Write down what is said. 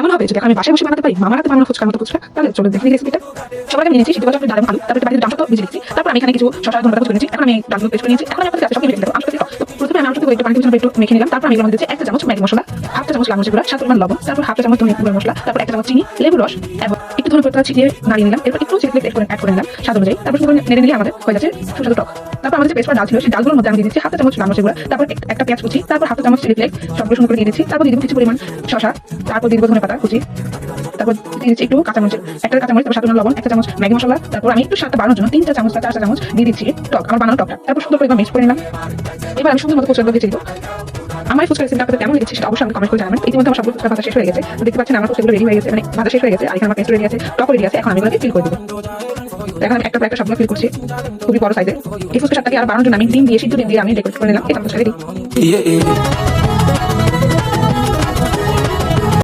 কেমন হবে যদি আমি বাসায় বসে বানাতে পারি মামার হাতে বানানো ফুচকার মতো ফুচকা? তাহলে চলো দেখি রেসিপিটা। সবাই আমি নিয়েছি সিদ্ধ করা ডাল আলু, তারপরে বাড়িতে ডাল তো ভেজে নিচ্ছি, তারপর আমি এখানে কিছু শসা ধনে পাতা কুচি নিয়েছি, এখন আমি ডালগুলো পেস্ট করে নিয়েছি, এখন আমি আপনাদের কাছে সব মেখে দেবো। প্রথমে আমি একটু পানি দিয়ে একটু মেখে নিলাম, তারপর আমি এর মধ্যে দিচ্ছি 1 চা চামচ ম্যাগি মশলা, 1/2 চা চামচ লাল মরিচের গুঁড়া, স্বাদ পরিমাণ লবণ, তারপর 1/2 চা চামচ ধনে গুঁড়া মশলা, তারপর 1 চা চামচ চিনি, লেবু রস এবং একটু ধনে পাতা ছিটিয়ে নাড়িয়ে নিলাম, এরপর একটু চিলি ফ্লেক্স অ্যাড করে নিলাম স্বাদ অনুযায়ী, তারপর সুন্দর নেড়ে নিলে আমাদের হয়ে যাচ্ছে সুস্বাদু টক। তারপর আমাদের যে পেস্ট করা ডাল ছিল সেই ডালগুলোর মধ্যে আমি দিয়ে দিচ্ছি 1/2 চা চামচ লাল মরিচের গুঁড়া, তারপর একটা পেঁয়াজ কুচি, তারপর 1/2 চা চামচ চিলি ফ্লেক্স, সবগুলো সুন্দর করে দিয়ে দিচ্ছি, তারপর দিয়ে দেবো কিছু পরিমাণ শসা, তারপর দিয়ে দেবো ধনে পাতা কুচি, তারপর দিয়ে দিচ্ছি একটু কাঁচামরিচ, একটা কাঁচামরিচ, তারপর স্বাদ অনুযায়ী লবণ, 1 চা চামচ ম্যাগি মশলা, তারপর আমি একটু স্বাদটা বাড়ানোর জন্য 3 চা চামচ বা 4 চা চামচ দিয়ে দিচ্ছি টক, আমার বানানো টকটা, তারপর সুন্দর করে মিক্স করে নিলাম। এবার আমি সুন্দর মতো ফুচকাগুলো দিয়ে দিব। আমার ফুচকা রেসিপিটা আপনাদের কেমন লেগেছে সেটা অবশ্যই আমাকে কমেন্ট করে জানাবেন। ইতিমধ্যে আমার সবগুলো ফুচকা ভাজা শেষ হয়ে গেছে, তো দেখতে পাচ্ছেন আমার ফুচকাগুলো রেডি হয়ে গেছে, মানে ভাজা শেষ হয়ে গেছে, আর এখানে আমার পেস্ট রেডি আছে, টক রেডি আছে, এখন আমি এগুলোকে ফিল করে দেবো। এখন আমি একটা পর একটা সবগুলো ফিল করছি খুবই বড় সাইজের। এই ফুচকা স্বাদটাকে আর বাড়ানোর জন্য আমি ডিম দিয়ে সিদ্ধ ডিম দিয়ে আমি ডেকোরেট করে নিলাম। এটা ফুচকা রেডি।